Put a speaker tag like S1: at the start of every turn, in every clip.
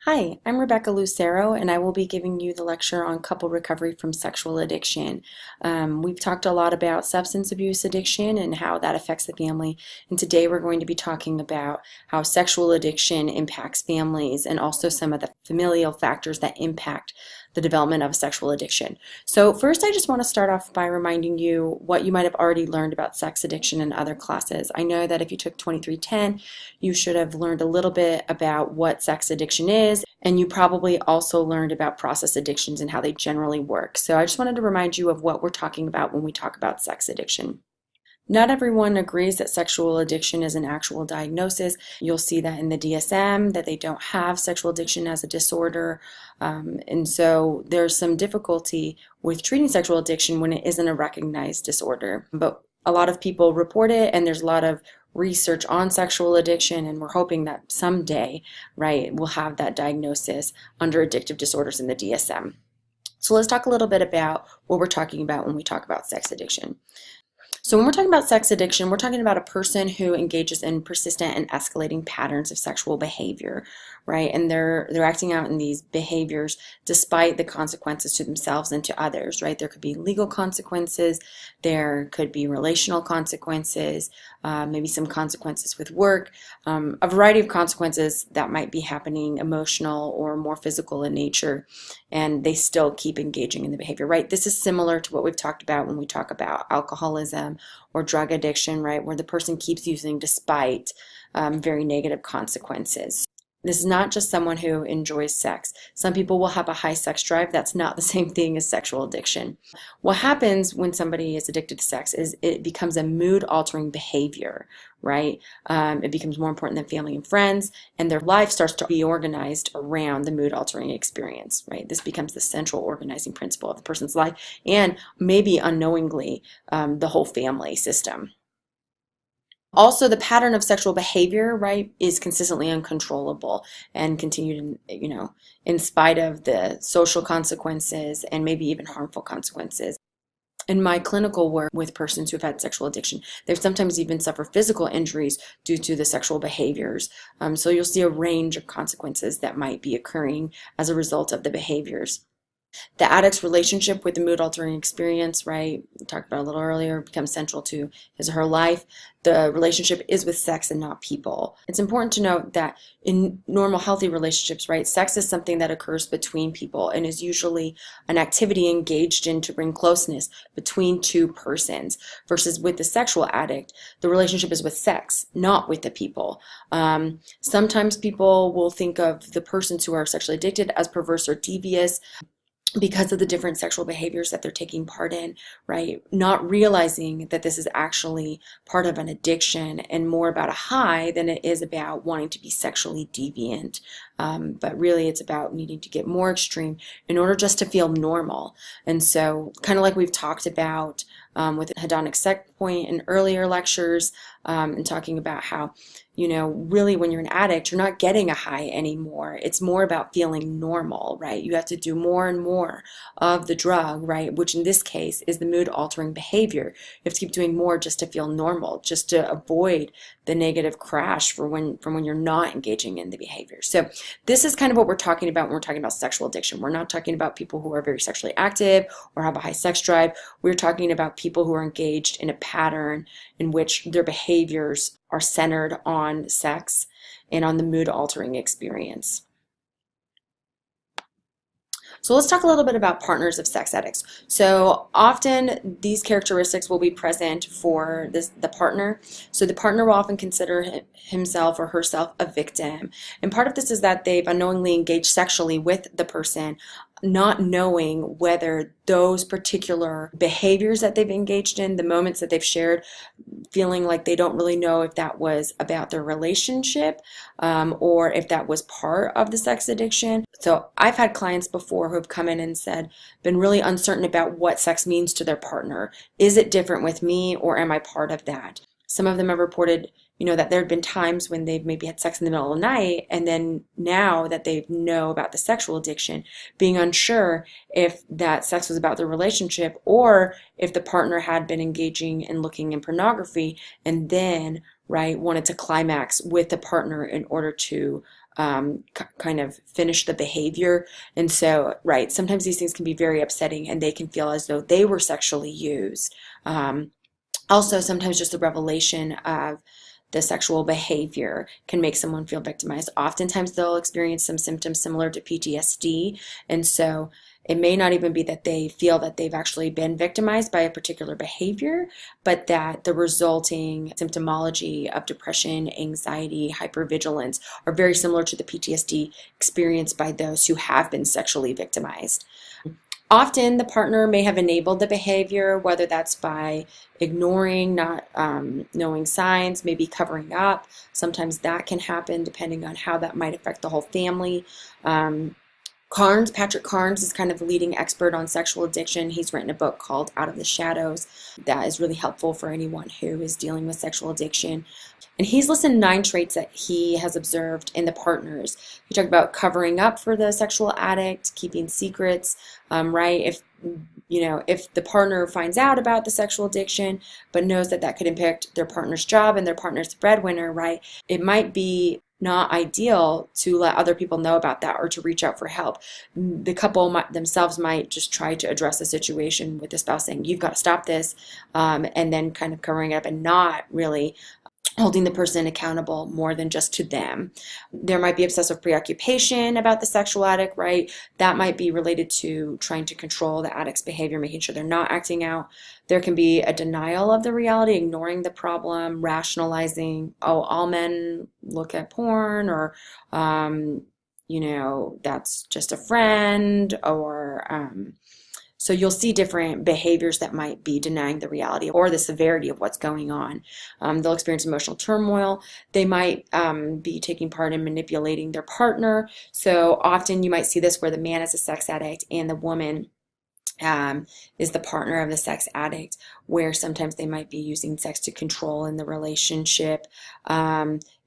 S1: Hi, I'm Rebecca Lucero, and I will be giving you the lecture on couple recovery from sexual addiction. We've talked a lot about substance abuse addiction and how that affects the family, and today we're going to be talking about how sexual addiction impacts families and also some of the familial factors that impact the development of sexual addiction. So first, I just want to start off by reminding you what you might have already learned about sex addiction in other classes. I know that if you took 2310, you should have learned a little bit about what sex addiction is, and you probably also learned about process addictions and how they generally work. So I just wanted to remind you of what we're talking about when we talk about sex addiction. Not everyone agrees that sexual addiction is an actual diagnosis. You'll see that in the DSM, that they don't have sexual addiction as a disorder. And so there's some difficulty with treating sexual addiction when it isn't a recognized disorder. But a lot of people report it, and there's a lot of research on sexual addiction, and we're hoping that someday, right, we'll have that diagnosis under addictive disorders in the DSM. So let's talk a little bit about what we're talking about when we talk about sex addiction. So when we're talking about sex addiction, we're talking about a person who engages in persistent and escalating patterns of sexual behavior, right? And they're acting out in these behaviors despite the consequences to themselves and to others, right? There could be legal consequences, there could be relational consequences, maybe some consequences with work, a variety of consequences that might be happening, emotional or more physical in nature, and they still keep engaging in the behavior, right? This is similar to what we've talked about when we talk about alcoholism or drug addiction, right? Where the person keeps using despite very negative consequences. This is not just someone who enjoys sex. Some people will have a high sex drive. That's not the same thing as sexual addiction. What happens when somebody is addicted to sex is it becomes a mood-altering behavior, right? It becomes more important than family and friends, and their life starts to be organized around the mood-altering experience, right? This becomes the central organizing principle of the person's life, and maybe unknowingly, the whole family system. Also, the pattern of sexual behavior, right, is consistently uncontrollable and continued, in spite of the social consequences and maybe even harmful consequences. In my clinical work with persons who have had sexual addiction, they've sometimes even suffered physical injuries due to the sexual behaviors. So you'll see a range of consequences that might be occurring as a result of the behaviors. The addict's relationship with the mood-altering experience, right, we talked about a little earlier, becomes central to his or her life. The relationship is with sex and not people. It's important to note that in normal, healthy relationships, right, sex is something that occurs between people and is usually an activity engaged in to bring closeness between two persons, versus with the sexual addict, the relationship is with sex, not with the people. Sometimes people will think of the persons who are sexually addicted as perverse or devious because of the different sexual behaviors that they're taking part in, right? Not realizing that this is actually part of an addiction and more about a high than it is about wanting to be sexually deviant. But really it's about needing to get more extreme in order just to feel normal. And so kind of like we've talked about with hedonic set point in earlier lectures, and talking about how, really when you're an addict, you're not getting a high anymore. It's more about feeling normal, right? You have to do more and more of the drug, right? Which in this case is the mood altering behavior. You have to keep doing more just to feel normal, just to avoid the negative crash from when you're not engaging in the behavior. So this is kind of what we're talking about when we're talking about sexual addiction. We're not talking about people who are very sexually active or have a high sex drive. We're talking about people who are engaged in a pattern in which their behaviors are centered on sex and on the mood altering experience. So let's talk a little bit about partners of sex addicts. So often these characteristics will be present for the partner. So the partner will often consider himself or herself a victim. And part of this is that they've unknowingly engaged sexually with the person, not knowing whether those particular behaviors that they've engaged in, the moments that they've shared, feeling like they don't really know if that was about their relationship or if that was part of the sex addiction. So I've had clients before who have come in and said, been really uncertain about what sex means to their partner. Is it different with me, or am I part of that? Some of them have reported, that there had been times when they've maybe had sex in the middle of the night, and then now that they know about the sexual addiction, being unsure if that sex was about their relationship or if the partner had been engaging and looking in pornography and then, right, wanted to climax with the partner in order to kind of finish the behavior. And so, right, sometimes these things can be very upsetting and they can feel as though they were sexually used. Also, sometimes just the revelation of the sexual behavior can make someone feel victimized. Oftentimes, they'll experience some symptoms similar to PTSD, and so it may not even be that they feel that they've actually been victimized by a particular behavior, but that the resulting symptomology of depression, anxiety, hypervigilance are very similar to the PTSD experienced by those who have been sexually victimized. Often the partner may have enabled the behavior, whether that's by ignoring, not knowing signs, maybe covering up. Sometimes that can happen depending on how that might affect the whole family. Patrick Carnes is kind of the leading expert on sexual addiction. He's written a book called Out of the Shadows that is really helpful for anyone who is dealing with sexual addiction. And he's listed 9 traits that he has observed in the partners. He talked about covering up for the sexual addict, keeping secrets, right? If the partner finds out about the sexual addiction, but knows that that could impact their partner's job and their partner's breadwinner, right? It might be not ideal to let other people know about that or to reach out for help. The couple themselves might just try to address the situation with the spouse saying, you've got to stop this, and then kind of covering it up and not really holding the person accountable more than just to them. There might be obsessive preoccupation about the sexual addict, right? That might be related to trying to control the addict's behavior, making sure they're not acting out. There can be a denial of the reality, ignoring the problem, rationalizing, oh, all men look at porn, or, that's just a friend, or, so you'll see different behaviors that might be denying the reality or the severity of what's going on. They'll experience emotional turmoil. They might be taking part in manipulating their partner. So often you might see this where the man is a sex addict and the woman is the partner of the sex addict, where sometimes they might be using sex to control in the relationship.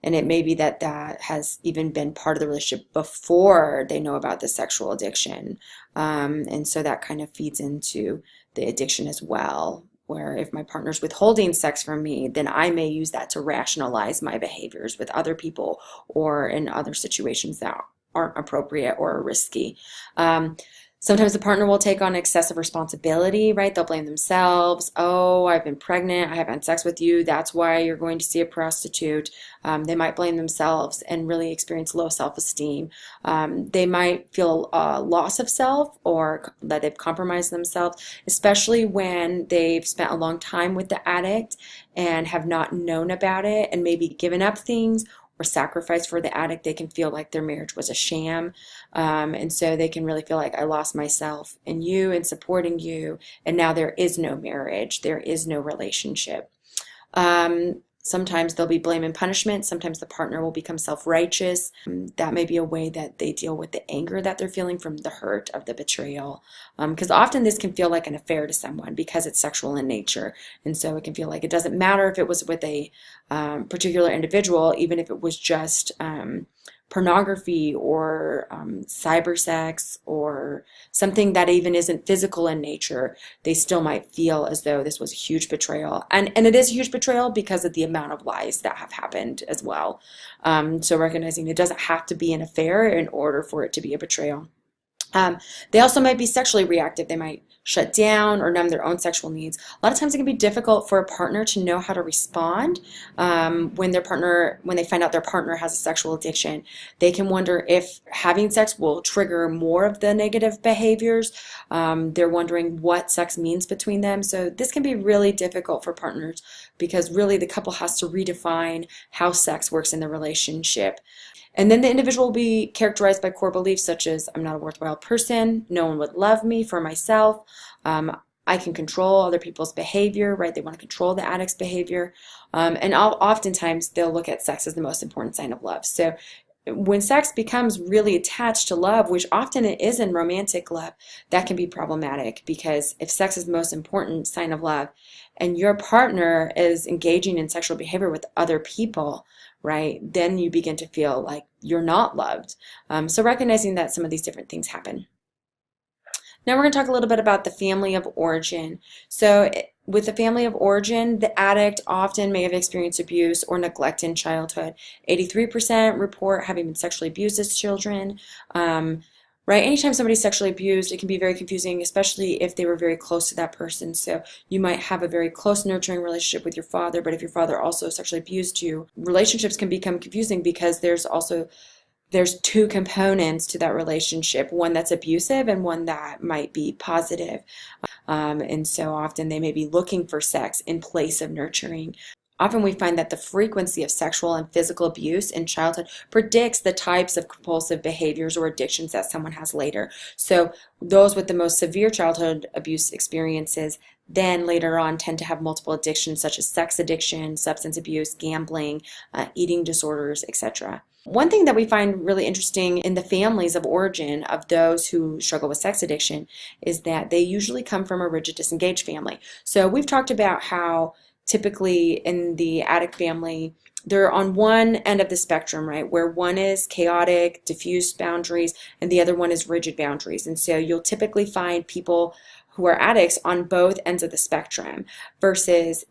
S1: And it may be that that has even been part of the relationship before they know about the sexual addiction. And so that kind of feeds into the addiction as well, where if my partner's withholding sex from me, then I may use that to rationalize my behaviors with other people or in other situations that aren't appropriate or risky. Sometimes the partner will take on excessive responsibility, right? They'll blame themselves. Oh, I've been pregnant. I haven't had sex with you. That's why you're going to see a prostitute. They might blame themselves and really experience low self-esteem. They might feel a loss of self or that they've compromised themselves, especially when they've spent a long time with the addict and have not known about it and maybe given up things or sacrifice for the addict. They can feel like their marriage was a sham. And so they can really feel like I lost myself in you and supporting you. And now there is no marriage. There is no relationship. Sometimes there'll be blame and punishment. Sometimes the partner will become self-righteous. That may be a way that they deal with the anger that they're feeling from the hurt of the betrayal. Because often this can feel like an affair to someone because it's sexual in nature. And so it can feel like it doesn't matter if it was with a particular individual, even if it was just pornography or cyber sex or something that even isn't physical in nature. They still might feel as though this was a huge betrayal. And it is a huge betrayal because of the amount of lies that have happened as well. So recognizing it doesn't have to be an affair in order for it to be a betrayal. They also might be sexually reactive. They might shut down or numb their own sexual needs. A lot of times it can be difficult for a partner to know how to respond when they find out their partner has a sexual addiction. They can wonder if having sex will trigger more of the negative behaviors. They're wondering what sex means between them. So this can be really difficult for partners because really the couple has to redefine how sex works in the relationship. And then the individual will be characterized by core beliefs such as, I'm not a worthwhile person, no one would love me for myself, I can control other people's behavior, right? They want to control the addict's behavior. And oftentimes they'll look at sex as the most important sign of love. So when sex becomes really attached to love, which often it is in romantic love, that can be problematic because if sex is the most important sign of love and your partner is engaging in sexual behavior with other people, right, then you begin to feel like you're not loved. So recognizing that some of these different things happen. Now we're going to talk a little bit about the family of origin. So with the family of origin, the addict often may have experienced abuse or neglect in childhood. 83% report having been sexually abused as children. Right? Anytime somebody's sexually abused, it can be very confusing, especially if they were very close to that person. So you might have a very close, nurturing relationship with your father, but if your father also sexually abused you, relationships can become confusing because there's two components to that relationship, one that's abusive and one that might be positive. And so often they may be looking for sex in place of nurturing. Often we find that the frequency of sexual and physical abuse in childhood predicts the types of compulsive behaviors or addictions that someone has later. So those with the most severe childhood abuse experiences then later on tend to have multiple addictions such as sex addiction, substance abuse, gambling, eating disorders, etc. One thing that we find really interesting in the families of origin of those who struggle with sex addiction is that they usually come from a rigid, disengaged family. So we've talked about how typically in the addict family, they're on one end of the spectrum, right, where one is chaotic, diffuse boundaries, and the other one is rigid boundaries. And so you'll typically find people who are addicts on both ends of the spectrum versus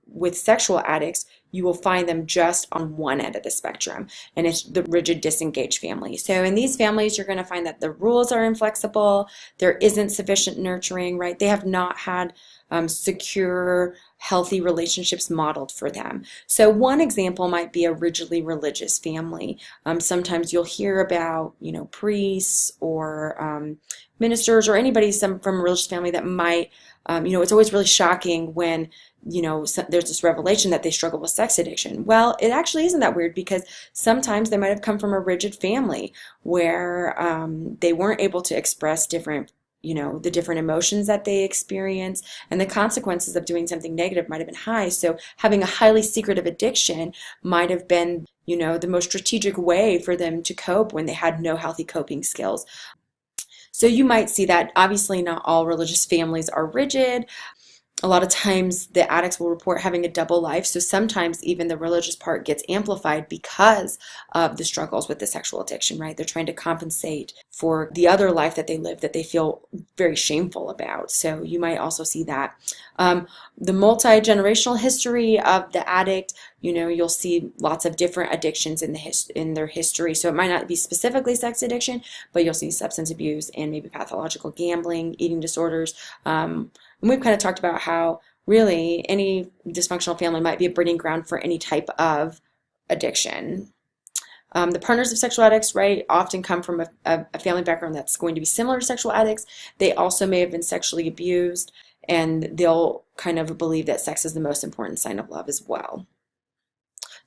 S1: with sexual addicts, you will find them just on one end of the spectrum, and it's the rigid, disengaged family. So in these families, you're going to find that the rules are inflexible, there isn't sufficient nurturing, right? They have not had secure, healthy relationships modeled for them. So one example might be a rigidly religious family. Sometimes you'll hear about, priests or ministers or anybody from a religious family that might, it's always really shocking when there's this revelation that they struggle with sex addiction. Well, it actually isn't that weird because sometimes they might have come from a rigid family where they weren't able to express the different emotions that they experience, and the consequences of doing something negative might have been high. So having a highly secretive addiction might have been, the most strategic way for them to cope when they had no healthy coping skills. So you might see that obviously not all religious families are rigid. A lot of times the addicts will report having a double life, so sometimes even the religious part gets amplified because of the struggles with the sexual addiction, right? They're trying to compensate for the other life that they live that they feel very shameful about. So you might also see that. The multi-generational history of the addict, you'll see lots of different addictions in their history. So it might not be specifically sex addiction, but you'll see substance abuse and maybe pathological gambling, eating disorders. And we've kind of talked about how really any dysfunctional family might be a breeding ground for any type of addiction. The partners of sexual addicts, right, often come from a family background that's going to be similar to sexual addicts. They also may have been sexually abused, and they'll kind of believe that sex is the most important sign of love as well.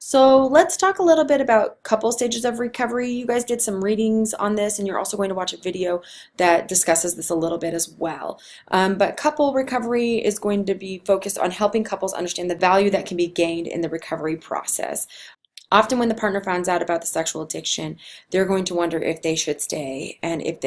S1: So let's talk a little bit about couple stages of recovery. You guys did some readings on this, and you're also going to watch a video that discusses this a little bit as well. But couple recovery is going to be focused on helping couples understand the value that can be gained in the recovery process. Often when the partner finds out about the sexual addiction, they're going to wonder if they should stay and if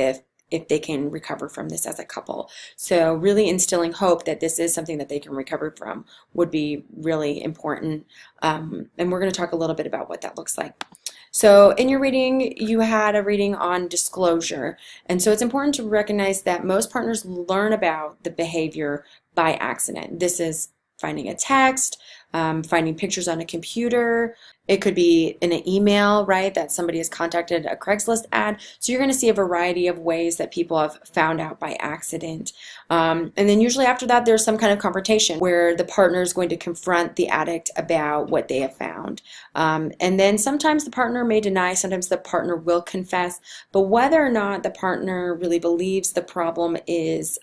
S1: they can recover from this as a couple. So really instilling hope that this is something that they can recover from would be really important. And we're going to talk a little bit about what that looks like. So in your reading, you had a reading on disclosure. And so it's important to recognize that most partners learn about the behavior by accident. This is finding a text, finding pictures on a computer. It could be in an email, right, that somebody has contacted a Craigslist ad. So you're going to see a variety of ways that people have found out by accident. And then usually after that, there's some kind of confrontation where the partner is going to confront the addict about what they have found. And then sometimes the partner may deny, sometimes the partner will confess. But whether or not the partner really believes the problem is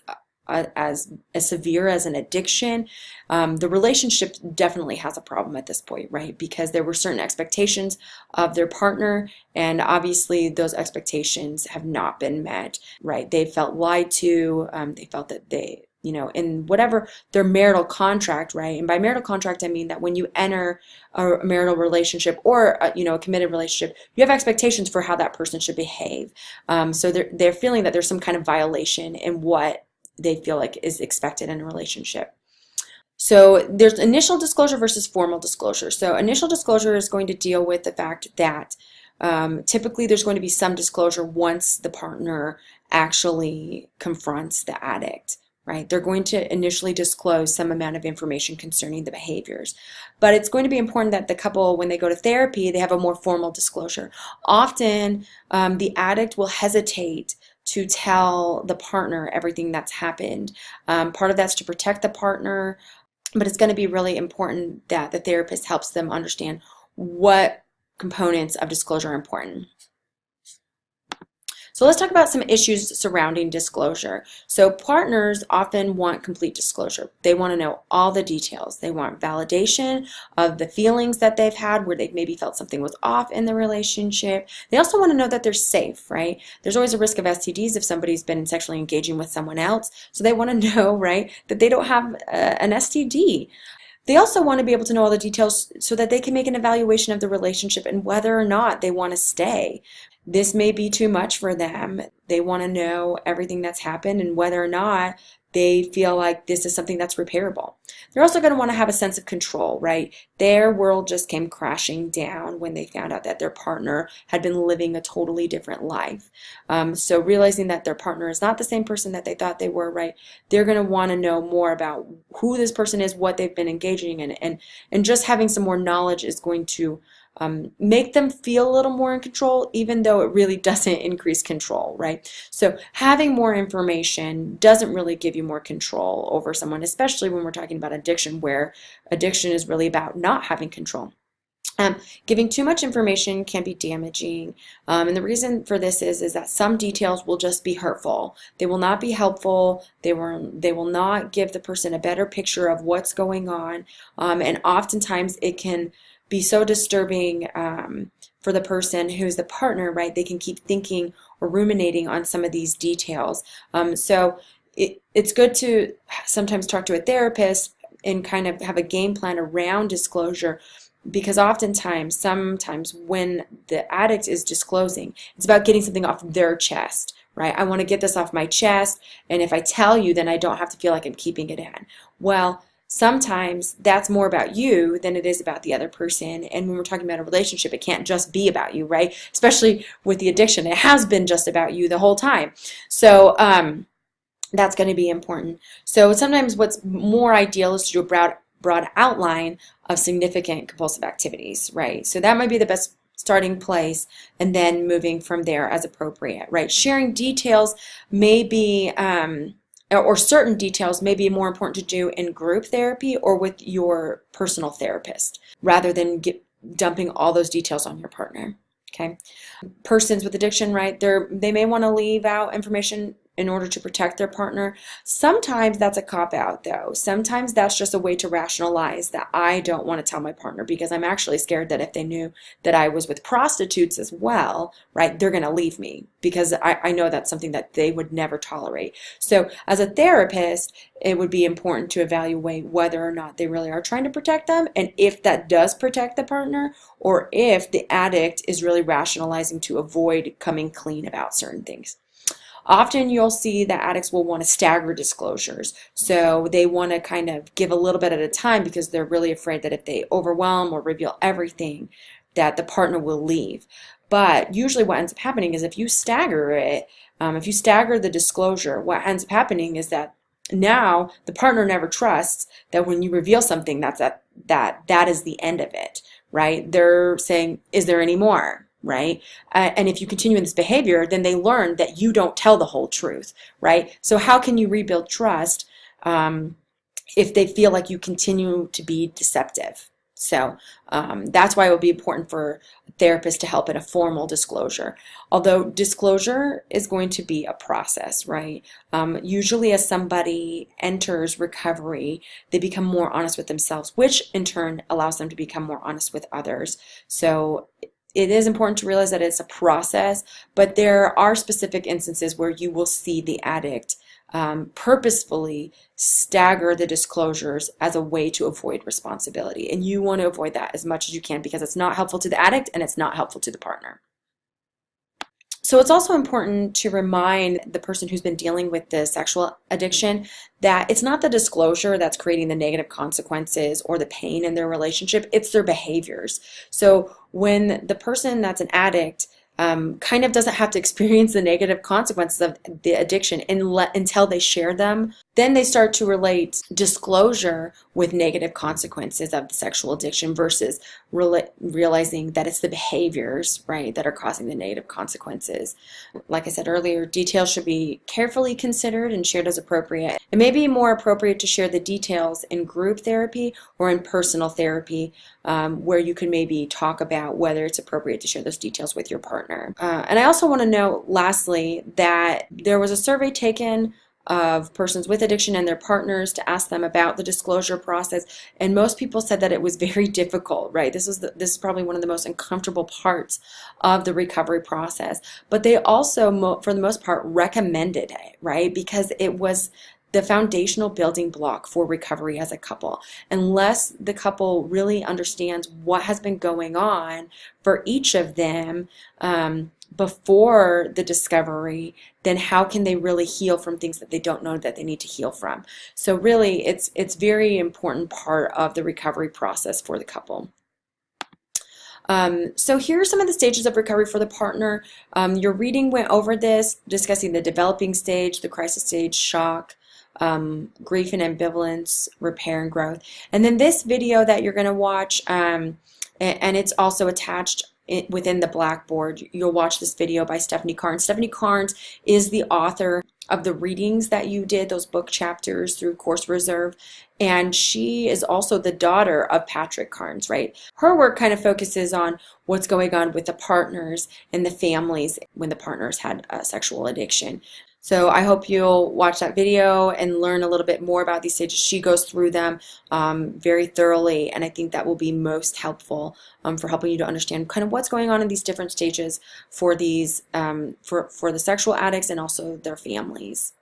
S1: as severe as an addiction, the relationship definitely has a problem at this point, right? Because there were certain expectations of their partner, and obviously those expectations have not been met, right? They felt lied to. They felt that they, in whatever their marital contract, right? And by marital contract, I mean that when you enter a marital relationship or a committed relationship, you have expectations for how that person should behave. So they're feeling that there's some kind of violation in what they feel like is expected in a relationship. So there's initial disclosure versus formal disclosure. So initial disclosure is going to deal with the fact that typically there's going to be some disclosure once the partner actually confronts the addict, right? They're going to initially disclose some amount of information concerning the behaviors. But it's going to be important that the couple, when they go to therapy, they have a more formal disclosure. Often, the addict will hesitate to tell the partner everything that's happened. Part of that's to protect the partner, but it's going to be really important that the therapist helps them understand what components of disclosure are important. So let's talk about some issues surrounding disclosure. So partners often want complete disclosure. They want to know all the details. They want validation of the feelings that they've had where they've maybe felt something was off in the relationship. They also want to know that they're safe, right? There's always a risk of STDs if somebody's been sexually engaging with someone else. So they want to know, right, that they don't have an STD. They also want to be able to know all the details so that they can make an evaluation of the relationship and whether or not they want to stay. This may be too much for them. They want to know everything that's happened and whether or not they feel like this is something that's repairable. They're also going to want to have a sense of control, right? Their world just came crashing down when they found out that their partner had been living a totally different life. So realizing that their partner is not the same person that they thought they were, right? They're going to want to know more about who this person is, what they've been engaging in, and just having some more knowledge is going to make them feel a little more in control, even though it really doesn't increase control, right? So having more information doesn't really give you more control over someone, especially when we're talking about addiction, where addiction is really about not having control. Giving too much information can be damaging, and the reason for this is that some details will just be hurtful. They will not be helpful. They will not give the person a better picture of what's going on, and oftentimes it can be so disturbing for the person who's the partner, right? They can keep thinking or ruminating on some of these details. So it's good to sometimes talk to a therapist and kind of have a game plan around disclosure, because sometimes when the addict is disclosing, it's about getting something off their chest, right? I want to get this off my chest, and if I tell you, then I don't have to feel like I'm keeping it in. Well, sometimes that's more about you than it is about the other person. And when we're talking about a relationship, it can't just be about you, right? Especially with the addiction, it has been just about you the whole time. So that's going to be important. So sometimes what's more ideal is to do a broad outline of significant compulsive activities, right? So that might be the best starting place, and then moving from there as appropriate, right? Sharing details may be or certain details may be more important to do in group therapy or with your personal therapist rather than dumping all those details on your partner. Okay. Persons with addiction, right? They may want to leave out information in order to protect their partner. Sometimes that's a cop-out, though. Sometimes that's just a way to rationalize that I don't want to tell my partner because I'm actually scared that if they knew that I was with prostitutes as well, right, they're going to leave me because I know that's something that they would never tolerate. So as a therapist, it would be important to evaluate whether or not they really are trying to protect them, and if that does protect the partner, or if the addict is really rationalizing to avoid coming clean about certain things. Often you'll see that addicts will want to stagger disclosures. So they want to kind of give a little bit at a time because they're really afraid that if they overwhelm or reveal everything, that the partner will leave. But usually what ends up happening is if you stagger it, if you stagger the disclosure, what ends up happening is that now the partner never trusts that when you reveal something, that is the end of it, right? They're saying, is there any more? Right? And if you continue in this behavior, then they learn that you don't tell the whole truth, right? So how can you rebuild trust if they feel like you continue to be deceptive? So that's why it would be important for a therapist to help in a formal disclosure. Although disclosure is going to be a process, right? Usually as somebody enters recovery, they become more honest with themselves, which in turn allows them to become more honest with others. So it is important to realize that it's a process, but there are specific instances where you will see the addict purposefully stagger the disclosures as a way to avoid responsibility. And you want to avoid that as much as you can because it's not helpful to the addict and it's not helpful to the partner. So it's also important to remind the person who's been dealing with the sexual addiction that it's not the disclosure that's creating the negative consequences or the pain in their relationship, it's their behaviors. So when the person that's an addict kind of doesn't have to experience the negative consequences of the addiction until they share them. Then they start to relate disclosure with negative consequences of the sexual addiction versus realizing that it's the behaviors, right, that are causing the negative consequences. Like I said earlier, details should be carefully considered and shared as appropriate. It may be more appropriate to share the details in group therapy or in personal therapy, where you can maybe talk about whether it's appropriate to share those details with your partner. And I also want to note, lastly, that there was a survey taken of persons with addiction and their partners to ask them about the disclosure process, and most people said that it was very difficult, right? This is probably one of the most uncomfortable parts of the recovery process, but they also, for the most part, recommended it, right? Because it was the foundational building block for recovery as a couple. Unless the couple really understands what has been going on for each of them, before the discovery, then how can they really heal from things that they don't know that they need to heal from? So really, it's very important part of the recovery process for the couple. So here are some of the stages of recovery for the partner. Your reading went over this, discussing the developing stage, the crisis stage, shock, grief and ambivalence, repair and growth. And then this video that you're going to watch, and it's also attached within the Blackboard. You'll watch this video by Stephanie Carnes. Stephanie Carnes is the author of the readings that you did, those book chapters through Course Reserve, and she is also the daughter of Patrick Carnes, right? Her work kind of focuses on what's going on with the partners and the families when the partners had a sexual addiction. So I hope you'll watch that video and learn a little bit more about these stages. She goes through them very thoroughly, and I think that will be most helpful for helping you to understand kind of what's going on in these different stages for these for the sexual addicts and also their families.